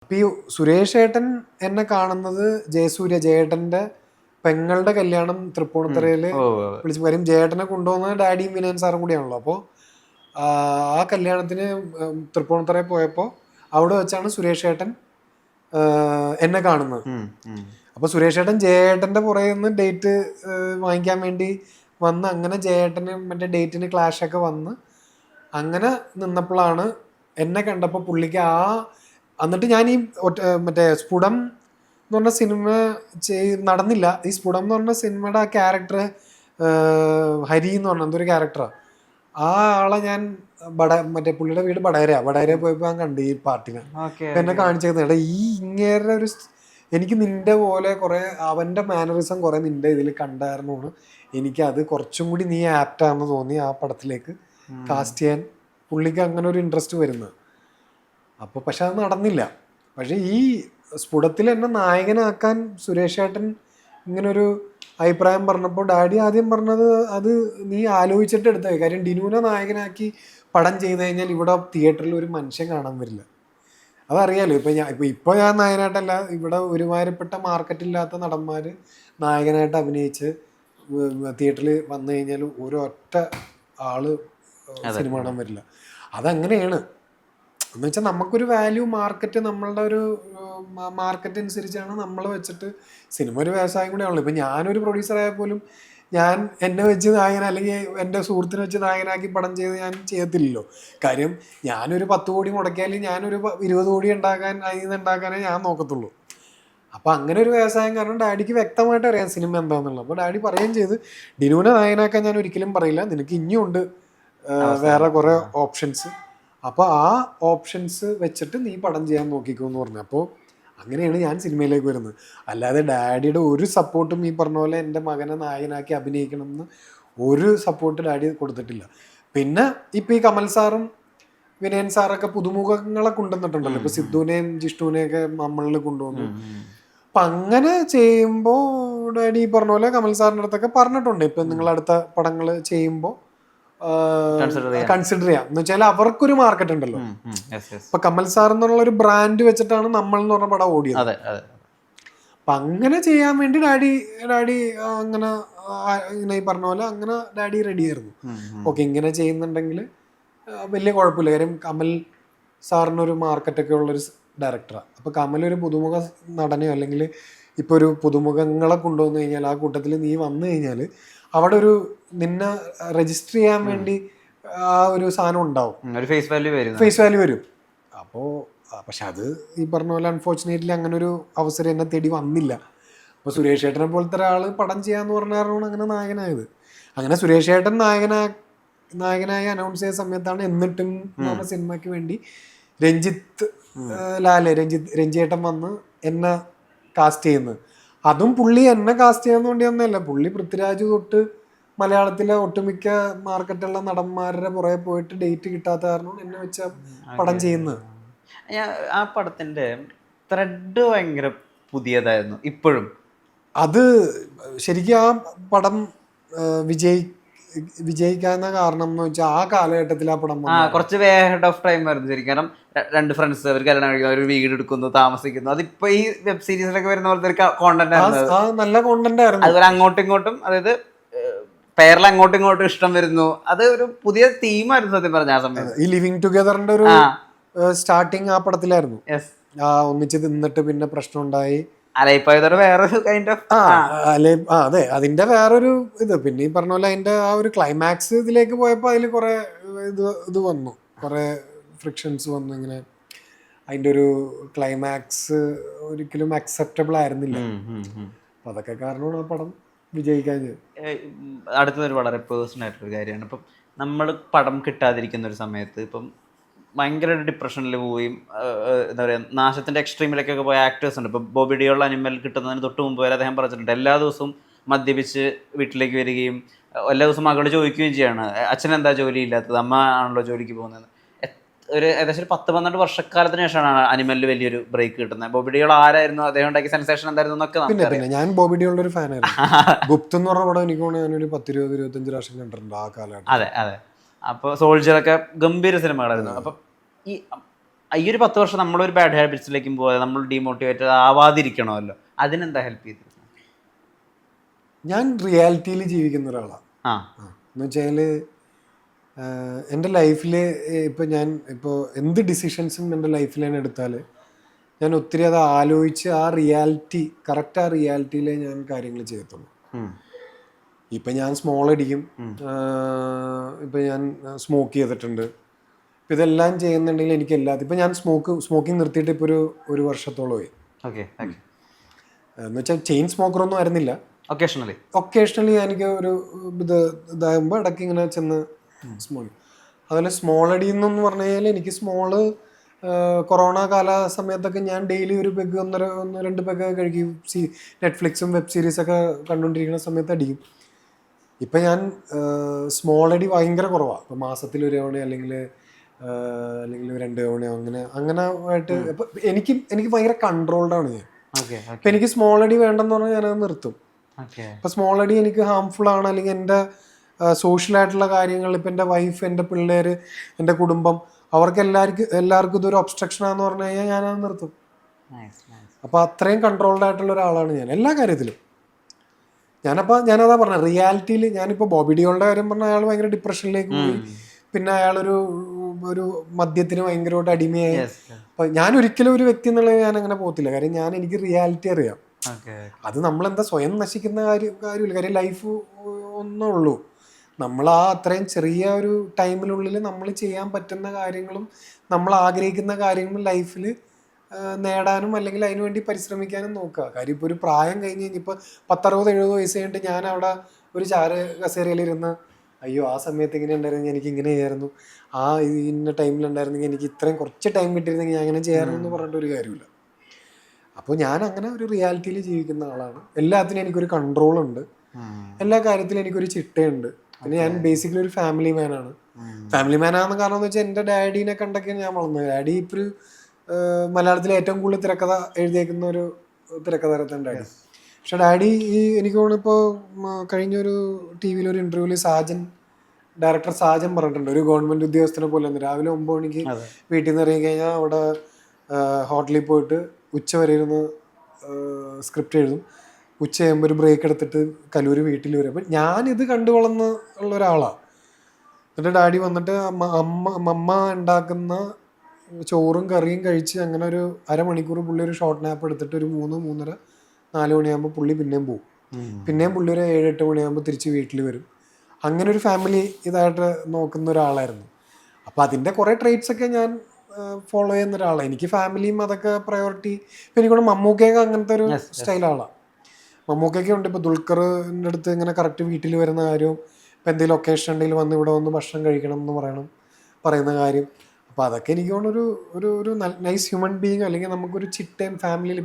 അപ്പൊ ഈ സുരേഷ് ഏട്ടൻ എന്നെ കാണുന്നത് ജയേട്ടന്റെ പെങ്ങളുടെ കല്യാണം തൃപ്പൂണിത്തുറയില് വിളിച്ചു. കാര്യം ജയേട്ടനെ കൊണ്ടുപോകുന്നത് ഡാഡിയും വിനയൻ സാറും കൂടിയാണല്ലോ. അപ്പോൾ ആ കല്യാണത്തിന് തൃപ്പൂണിത്തുറയിൽ പോയപ്പോൾ അവിടെ വെച്ചാണ് സുരേഷ് ഏട്ടൻ എന്നെ കാണുന്നത്. അപ്പൊ സുരേഷ് ഏട്ടൻ ജയേട്ടന്റെ പുറകെ നിന്ന് ഡേറ്റ് വാങ്ങിക്കാൻ വേണ്ടി വന്ന്, അങ്ങനെ ജയേട്ടന് മറ്റേ ഡേറ്റിന് ക്ലാഷ് ഒക്കെ വന്ന് അങ്ങനെ നിന്നപ്പോഴാണ് എന്നെ കണ്ടപ്പോൾ പുള്ളിക്ക് എന്നിട്ട് ഞാൻ ഈ മറ്റേ സ്ഫുടം എന്ന് പറഞ്ഞ സിനിമ നടന്നില്ല. ഈ സ്ഫുടം എന്ന് പറഞ്ഞ സിനിമയുടെ ആ ക്യാരക്ടർ ഹരി എന്ന് പറഞ്ഞ എന്തൊരു ക്യാരക്ടറാണ്. ആ ആളെ ഞാൻ മറ്റേ പുള്ളിയുടെ വീട് വടകര പോയപ്പോൾ ഞാൻ കണ്ടു ഈ പാർട്ടിനെ. എന്നെ കാണിച്ചത് എടാ ഈ ഇങ്ങേരുടെ ഒരു എനിക്ക് നിന്റെ പോലെ കുറെ അവന്റെ മാനറിസം കുറെ നിന്റെ ഇതിൽ കണ്ടായിരുന്നാണ് എനിക്ക് അത് കുറച്ചും കൂടി നീ ആപ്റ്റാണെന്ന് തോന്നി ആ പടത്തിലേക്ക് കാസ്റ്റ് ചെയ്യാൻ പുള്ളിക്ക് അങ്ങനെ ഒരു ഇൻട്രസ്റ്റ് വരുന്നത്. അപ്പോൾ പക്ഷെ അത് നടന്നില്ല. പക്ഷെ ഈ സ്ഫുടത്തിൽ എന്നെ നായകനാക്കാൻ സുരേഷ് ഏട്ടൻ ഇങ്ങനൊരു അഭിപ്രായം പറഞ്ഞപ്പോൾ ഡാഡി ആദ്യം പറഞ്ഞത് അത് നീ ആലോചിച്ചിട്ട് എടുത്തേ. കാര്യം ഡിനുവിനെ നായകനാക്കി പടം ചെയ്ത് കഴിഞ്ഞാൽ ഇവിടെ തിയേറ്ററിൽ ഒരു മനുഷ്യൻ കാണാൻ വരില്ല. അതറിയാലോ. ഇപ്പൊ ഞാൻ നായകനായിട്ടല്ല, ഇവിടെ ഒരുമാതിരിപ്പെട്ട മാർക്കറ്റില്ലാത്ത നടന്മാർ നായകനായിട്ട് അഭിനയിച്ച് തിയേറ്ററിൽ വന്നു കഴിഞ്ഞാൽ ഒരൊറ്റ ആള് സിനിമ കാണാൻ വരില്ല. അതങ്ങനെയാണ് എന്ന് വെച്ചാൽ നമുക്കൊരു വാല്യൂ മാർക്കറ്റ്, നമ്മളുടെ ഒരു മാർക്കറ്റ് അനുസരിച്ചാണ് നമ്മൾ വെച്ചിട്ട് സിനിമ ഒരു വ്യവസായം കൂടെ ആണല്ലോ. ഇപ്പം ഞാനൊരു പ്രൊഡ്യൂസറായാൽ പോലും ഞാൻ എന്നെ വെച്ച് നായകൻ അല്ലെങ്കിൽ എൻ്റെ സുഹൃത്തിനെ വെച്ച് നായകനാക്കി പടം ചെയ്ത് ഞാൻ ചെയ്യത്തില്ലല്ലോ. കാര്യം ഞാനൊരു 10 കോടി മുടക്കിയാൽ ഞാനൊരു 20 കോടി അതിൽ നിന്ന് ഉണ്ടാക്കാനേ ഞാൻ നോക്കത്തുള്ളൂ. അപ്പം അങ്ങനെ ഒരു വ്യവസായം കാരണം ഡാഡിക്ക് വ്യക്തമായിട്ട് അറിയാം സിനിമ എന്താണെന്നുള്ളത്. അപ്പോൾ ഡാഡി പറയുകയും ചെയ്ത് ഡിനുവിനെ നായകനാക്കാൻ ഞാൻ ഒരിക്കലും പറയില്ല, നിനക്ക് ഇനിയുണ്ട് വേറെ കുറേ ഓപ്ഷൻസ്, അപ്പോൾ ആ ഓപ്ഷൻസ് വെച്ചിട്ട് നീ പടം ചെയ്യാൻ നോക്കിക്കോ എന്ന് പറഞ്ഞു. അപ്പോൾ അങ്ങനെയാണ് ഞാൻ സിനിമയിലേക്ക് വരുന്നത്. അല്ലാതെ ഡാഡിയുടെ ഒരു സപ്പോർട്ടും ഈ പറഞ്ഞ പോലെ എൻ്റെ മകനെ നായകനാക്കി അഭിനയിക്കണം എന്ന് ഒരു സപ്പോർട്ട് ഡാഡി കൊടുത്തിട്ടില്ല. പിന്നെ ഇപ്പം ഈ കമൽ സാറും വിനയൻ സാറൊക്കെ പുതുമുഖങ്ങളെ കൊണ്ടുവന്നിട്ടുണ്ടല്ലോ. ഇപ്പം സിദ്ധുവിനെയും ജിഷ്ണുവിനെയൊക്കെ നമ്മളിൽ കൊണ്ടുവന്നു. അപ്പം അങ്ങനെ ചെയ്യുമ്പോൾ ഡാഡി ഈ പറഞ്ഞ പോലെ കമൽ സാറിൻ്റെ അടുത്തൊക്കെ പറഞ്ഞിട്ടുണ്ട്, ഇപ്പം നിങ്ങളടുത്ത പടങ്ങൾ ചെയ്യുമ്പോൾ കൺസിഡർ ചെയ്യാം എന്ന് വെച്ചാൽ അവർക്കൊരു മാർക്കറ്റ് ഉണ്ടല്ലോ. ഇപ്പൊ കമൽ സാർ എന്നുള്ള ഒരു ബ്രാൻഡ് വെച്ചിട്ടാണ് നമ്മൾ എന്ന് പറഞ്ഞ പടം ഓടിയത്. അപ്പൊ അങ്ങനെ ചെയ്യാൻ വേണ്ടി ഡാഡി അങ്ങനെ ഇങ്ങനെ ഈ പറഞ്ഞ പോലെ അങ്ങനെ ഡാഡി റെഡി ആയിരുന്നു. ഓക്കെ, ഇങ്ങനെ ചെയ്യുന്നുണ്ടെങ്കിൽ വലിയ കുഴപ്പമില്ല. കാര്യം കമൽ സാറിനൊരു മാർക്കറ്റൊക്കെ ഉള്ളൊരു ഡയറക്ടറാണ്. അപ്പൊ കമൽ ഒരു പുതുമുഖ നടനെയോ അല്ലെങ്കിൽ ഇപ്പൊ ഒരു പുതുമുഖങ്ങളെ കൊണ്ടുവന്നു കഴിഞ്ഞാൽ ആ കൂട്ടത്തിൽ നീ വന്നു കഴിഞ്ഞാൽ അവിടെ ഒരു നിന്നെ രജിസ്റ്റർ ചെയ്യാൻ വേണ്ടി ആ ഒരു സാധനം ഉണ്ടാവും, ഫേസ് വാല്യൂ വരും. അപ്പോൾ പക്ഷെ അത് ഈ പറഞ്ഞ പോലെ അൺഫോർച്ചുനേറ്റ്ലി അങ്ങനെ ഒരു അവസരം എന്നെ തേടി വന്നില്ല. അപ്പോൾ സുരേഷ് ഏട്ടനെ പോലത്തെ ഒരാൾ പടം ചെയ്യാന്ന് പറഞ്ഞാലാണ് അങ്ങനെ നായകനായത്. അങ്ങനെ സുരേഷ് ഏട്ടൻ നായകനായി അനൗൺസ് ചെയ്ത സമയത്താണ് എന്നിട്ടും എന്ന് പറഞ്ഞ സിനിമയ്ക്ക് വേണ്ടി രഞ്ജിയേട്ടൻ വന്ന് എന്നെ കാസ്റ്റ് ചെയ്യുന്നത്. അതും പുള്ളി എന്നെ കാസ്റ്റ് ചെയ്യാൻ വേണ്ടി ഒന്നല്ല, പുള്ളി പൃഥ്വിരാജ് തൊട്ട് മലയാളത്തിലെ ഒട്ടുമിക്ക മാർക്കറ്റുള്ള നടന്മാരുടെ പുറകെ പോയിട്ട് ഡേറ്റ് കിട്ടാത്ത കാരണം എന്നെ വെച്ച പടം ചെയ്യുന്നത്. ആ പടത്തിന്റെ ത്രെഡ് ഭയങ്കര പുതിയതായിരുന്നു ഇപ്പോഴും. അത് ശരിക്കും ആ പടം വിജയിക്കാവുന്ന കാരണം എന്ന് വെച്ചാൽ ആ കാലഘട്ടത്തിൽ ആ പടം കുറച്ച് ഹെഡ് ഓഫ് ടൈം ആയിരുന്നു ശരിക്കും. കാരണം 2 ഫ്രണ്ട്സ് അവർ കല്യാണം കഴിക്കുന്നു, ഒരു വീട് എടുക്കുന്നു, താമസിക്കുന്നു. അതിപ്പോ ഈ വെബ് സീരീസിലൊക്കെ വരുന്ന പോലത്തെ ഒരു കോണ്ടന്റ് ആയിരുന്നു, നല്ല കോണ്ടന്റ് ആയിരുന്നു. അതുപോലെ അങ്ങോട്ടും ഇങ്ങോട്ടും, അതായത് പേരിൽ അങ്ങോട്ടും ഇങ്ങോട്ടും ഇഷ്ടം വരുന്നു. അത് ഒരു പുതിയ തീമായിരുന്നു സത്യം പറഞ്ഞ ആ സമയത്ത്. ഈ ലിവിങ് ടുഗദറിന്റെ ഒരു സ്റ്റാർട്ടിങ് ആ പടത്തിലായിരുന്നു. ഒന്നിച്ച് നിന്നിട്ട് പിന്നെ പ്രശ്നം ഉണ്ടായി, വേറൊരു കൈൻഡ് ഓഫ് അതെ അതിന്റെ വേറൊരു ഇത്. പിന്നെ ഈ പറഞ്ഞ പോലെ അതിന്റെ ആ ഒരു ക്ലൈമാക്സ് ഇതിലേക്ക് പോയപ്പോ അതിൽ കുറെ ഇത് വന്നു, കുറെ ഫ്രിക്ഷൻസ് വന്നു. ഇങ്ങനെ അതിന്റെ ഒരു ക്ലൈമാക്സ് ഒരിക്കലും അക്സെപ്റ്റബിൾ ആയിരുന്നില്ല. അപ്പൊ അതൊക്കെ കാരണമാണ് ആ പടം വിജയിക്കാൻ. അടുത്തതൊരു വളരെ പേഴ്സണൽ ആയിട്ടൊരു കാര്യമാണ്. ഇപ്പം നമ്മൾ പടം കിട്ടാതിരിക്കുന്ന ഒരു സമയത്ത് ഇപ്പം ഭയങ്കര ഡിപ്രഷനിൽ പോവുകയും എന്താ പറയുക നാശത്തിൻ്റെ എക്സ്ട്രീമിലേക്കൊക്കെ പോയ ആക്ടേഴ്സ് ഉണ്ട്. ഇപ്പോൾ ബോബി ഡിയോൾ അനിമൽ കിട്ടുന്നതിന് തൊട്ട് മുമ്പ് വരെ അദ്ദേഹം പറഞ്ഞിട്ടുണ്ട് എല്ലാ ദിവസവും മദ്യപിച്ച് വീട്ടിലേക്ക് വരികയും എല്ലാ ദിവസവും മകളോട് ചോദിക്കുകയും ചെയ്യാണ്, അച്ഛൻ എന്താ ജോലി ഇല്ലാത്തത്, അമ്മ ആണല്ലോ ജോലിക്ക് പോകുന്നത്. ഒരു ഏകദേശം 10-12 വർഷക്കാലത്തിന് ശേഷമാണ് അനിമലിൽ വലിയൊരു ബ്രേക്ക് കിട്ടുന്നത്. ബോബി ഡിയോൾ ആരായിരുന്നു, അദ്ദേഹം ഉണ്ടാക്കിയ സെൻസേഷൻ എന്തായിരുന്നു എന്നൊക്കെ. ഞാൻ ബോബി ഡിയോളുടെ ഒരു ഫാനായിരുന്നു. ഗുപ്ത് എന്ന് പറഞ്ഞ പടം എനിക്ക് ഞാനൊരു 10-20-25 പ്രാവശ്യം കണ്ടിട്ടുണ്ട് ആ കാലഘട്ടം. അതെ. അപ്പോൾ സോൾജറൊക്കെ ഗംഭീര സിനിമകളായിരുന്നു. അപ്പം ഈ ഈ ഒരു 10 വർഷം നമ്മളൊരു ബാഡ് ഹാബിറ്റ്സിലേക്കും പോകാതെ നമ്മൾ ഡീമോട്ടിവേറ്റഡ് ആവാതിരിക്കണമല്ലോ, അതിനെന്താ ഹെൽപ്പ് ചെയ്തത്? ഞാൻ റിയാലിറ്റിയിൽ ജീവിക്കുന്ന ഒരാളാണ്. ആ എന്ന് വെച്ചാൽ എൻ്റെ ലൈഫിൽ ഇപ്പോൾ എന്ത് ഡിസിഷൻസും എൻ്റെ ലൈഫിൽ ഞാൻ എടുത്താൽ ഞാൻ ഒത്തിരി അത് ആലോചിച്ച് കറക്റ്റ് ആ റിയാലിറ്റിയിലേ ഞാൻ കാര്യങ്ങൾ ചെയ്യത്തുള്ളൂ. ഇപ്പം ഞാൻ സ്മോൾ അടിക്കും, ഇപ്പം ഞാൻ സ്മോക്ക് ചെയ്തിട്ടുണ്ട്. ഇപ്പം ഇതെല്ലാം ചെയ്യുന്നുണ്ടെങ്കിൽ എനിക്ക് ഇപ്പം ഞാൻ സ്മോക്കിംഗ് നിർത്തിയിട്ട് ഇപ്പോൾ ഒരു വർഷത്തോളമായി. ഓക്കെ. എന്ന് വെച്ചാൽ ചെയിൻ സ്മോക്കറൊന്നും ആയിരുന്നില്ല. ഒക്കേഷണലി എനിക്ക് ഒരു ഇതാകുമ്പോൾ ഇടയ്ക്ക് ഇങ്ങനെ ചെന്ന് സ്മോൾ. അതുപോലെ സ്മോൾ അടി എന്ന് പറഞ്ഞു കഴിഞ്ഞാൽ എനിക്ക് കൊറോണ കാല സമയത്തൊക്കെ ഞാൻ ഡെയിലി ഒരു പെഗ് 1-2 പെഗ് കഴിക്കും. നെറ്റ്ഫ്ലിക്സും വെബ് സീരീസൊക്കെ കണ്ടുകൊണ്ടിരിക്കുന്ന സമയത്ത് അടിക്കും. ഇപ്പം ഞാൻ സ്മോൾ അടി ഭയങ്കര കുറവാണ്. ഇപ്പം മാസത്തിൽ 1 തവണ അല്ലെങ്കിൽ 2 തവണയോ അങ്ങനെ ആയിട്ട്. ഇപ്പം എനിക്ക് ഭയങ്കര കൺട്രോൾഡാണ് ഞാൻ. ഇപ്പം എനിക്ക് സ്മോൾ അടി വേണ്ടെന്ന് പറഞ്ഞാൽ ഞാനത് നിർത്തും. ഇപ്പം സ്മോൾ അടി എനിക്ക് ഹാംഫുൾ ആണ്, അല്ലെങ്കിൽ എൻ്റെ സോഷ്യലായിട്ടുള്ള കാര്യങ്ങൾ, ഇപ്പം എൻ്റെ വൈഫ്, എൻ്റെ പിള്ളേർ, എൻ്റെ കുടുംബം, അവർക്ക് എല്ലാവർക്കും ഇതൊരു ഒബ്സ്ട്രക്ഷനാന്ന് പറഞ്ഞു കഴിഞ്ഞാൽ ഞാനത് നിർത്തും. അപ്പോൾ അത്രയും കൺട്രോൾഡ് ആയിട്ടുള്ള ഒരാളാണ് ഞാൻ എല്ലാ കാര്യത്തിലും. ഞാനതാ പറഞ്ഞത്, റിയാലിറ്റിയിൽ ഞാനിപ്പോൾ ബോബി ഡിയോളിൻ്റെ കാര്യം പറഞ്ഞാൽ അയാൾ ഭയങ്കര ഡിപ്രഷനിലേക്ക് പോയി. പിന്നെ അയാളൊരു മദ്യത്തിന് ഭയങ്കരമായിട്ട് അടിമയായി. അപ്പം ഞാൻ ഒരിക്കലും ഒരു വ്യക്തി എന്നുള്ളത് ഞാൻ അങ്ങനെ പോകത്തില്ല. കാര്യം എനിക്ക് റിയാലിറ്റി അറിയാം. അത് നമ്മളെന്താ സ്വയം നശിക്കുന്ന കാര്യമില്ല. കാര്യം ലൈഫ് ഒന്നേ ഉള്ളൂ. നമ്മൾ അത്രയും ചെറിയ ഒരു ടൈമിനുള്ളിൽ നമ്മൾ ചെയ്യാൻ പറ്റുന്ന കാര്യങ്ങളും നമ്മൾ ആഗ്രഹിക്കുന്ന കാര്യങ്ങളും ലൈഫിൽ നേടാനും അല്ലെങ്കിൽ അതിനുവേണ്ടി പരിശ്രമിക്കാനും നോക്കുക. കാര്യം ഇപ്പോൾ ഒരു പ്രായം കഴിഞ്ഞ് കഴിഞ്ഞിപ്പോൾ 10-60-70 വയസ്സ് കഴിഞ്ഞിട്ട് ഞാൻ അവിടെ ഒരു കസേരയിലിരുന്ന് അയ്യോ ആ സമയത്ത് ഇങ്ങനെ ഉണ്ടായിരുന്നെങ്കിൽ എനിക്ക് ഇങ്ങനെ ചെയ്യായിരുന്നു, ഇന്ന ടൈമിലുണ്ടായിരുന്നെങ്കിൽ എനിക്ക് ഇത്രയും കുറച്ച് ടൈം കിട്ടിയിരുന്നെങ്കിൽ ഞാൻ അങ്ങനെ ചെയ്യാറുണ്ട് എന്ന് പറഞ്ഞിട്ട് ഒരു കാര്യമില്ല. അപ്പോൾ ഞാൻ അങ്ങനെ ഒരു റിയാലിറ്റിയിൽ ജീവിക്കുന്ന ആളാണ്. എല്ലാത്തിനും എനിക്കൊരു കൺട്രോളുണ്ട്, എല്ലാ കാര്യത്തിലും എനിക്കൊരു ചിട്ടയുണ്ട്. പിന്നെ ഞാൻ ബേസിക്കലി ഒരു ഫാമിലി മാനാണ്. ഫാമിലി മാനാണെന്ന് കാരണം എന്ന് വെച്ചാൽ എൻ്റെ ഡാഡീനെ കണ്ടൊക്കെയാണ് ഞാൻ വളർന്നത്. ഡാഡി ഇപ്പോൾ മലയാളത്തിലെ ഏറ്റവും കൂടുതൽ തിരക്കഥ എഴുതിയേക്കുന്ന ഒരു തിരക്കഥാകൃത്താണ് ഡാഡി. പക്ഷെ ഡാഡി എനിക്ക് തോന്നുന്നിപ്പോൾ കഴിഞ്ഞൊരു ടി വിയിലൊരു ഇൻ്റർവ്യൂവിൽ ഡയറക്ടർ സാജൻ പറഞ്ഞിട്ടുണ്ട്, ഒരു ഗവൺമെൻറ് ഉദ്യോഗസ്ഥനെ പോലെ ഒന്ന് രാവിലെ 9 മണിക്ക് വീട്ടിൽ നിന്ന് ഇറങ്ങി കഴിഞ്ഞാൽ അവിടെ ഹോട്ടലിൽ പോയിട്ട് ഉച്ച വരെ ഇരുന്ന് സ്ക്രിപ്റ്റ് എഴുതും. ഉച്ചയാകുമ്പോൾ ഒരു ബ്രേക്ക് എടുത്തിട്ട് കലൂര് വീട്ടിൽ വരും. അപ്പം ഞാനിത് കണ്ടു വളർന്ന ഉള്ള ഒരാളാണ്. എന്നിട്ട് ഡാഡി വന്നിട്ട് അമ്മ ഉണ്ടാക്കുന്ന ചോറും കറിയും കഴിച്ച് അങ്ങനെ ഒരു അരമണിക്കൂർ പുള്ളി ഒരു ഷോർട്ട് നാപ്പ് എടുത്തിട്ട് ഒരു 3-3:30-4 മണിയാകുമ്പോൾ പുള്ളി പിന്നെയും പോകും. പിന്നെയും പുള്ളി ഒരു 7-8 മണിയാകുമ്പോൾ തിരിച്ച് വീട്ടിൽ വരും. അങ്ങനെ ഒരു ഫാമിലി ഇതായിട്ട് നോക്കുന്ന ഒരാളായിരുന്നു. അപ്പോൾ അതിൻ്റെ കുറേ ട്രേറ്റ്സൊക്കെ ഞാൻ ഫോളോ ചെയ്യുന്ന ഒരാളാണ്. എനിക്ക് ഫാമിലിയും അതൊക്കെ പ്രയോറിറ്റി. ഇപ്പം എനിക്കൂടെ മമ്മൂക്കയൊക്കെ അങ്ങനത്തെ ഒരു സ്റ്റൈലാളാണ്. മമ്മൂക്കയൊക്കെ ഉണ്ട്. ഇപ്പോൾ ദുൽഖറിൻ്റെ അടുത്ത് ഇങ്ങനെ കറക്റ്റ് വീട്ടിൽ വരുന്ന കാര്യവും, ഇപ്പം എന്തെങ്കിലും ഒക്കേഷൻ ഉണ്ടെങ്കിൽ വന്ന് ഇവിടെ വന്ന് ഭക്ഷണം കഴിക്കണം എന്ന് പറയുന്ന കാര്യം. അപ്പോൾ അതൊക്കെ എനിക്ക് തോന്നുന്നു ഒരു നൈസ് ഹ്യൂമൻ ബീങ്, അല്ലെങ്കിൽ നമുക്കൊരു ചിട്ടയും ഫാമിലിയിൽ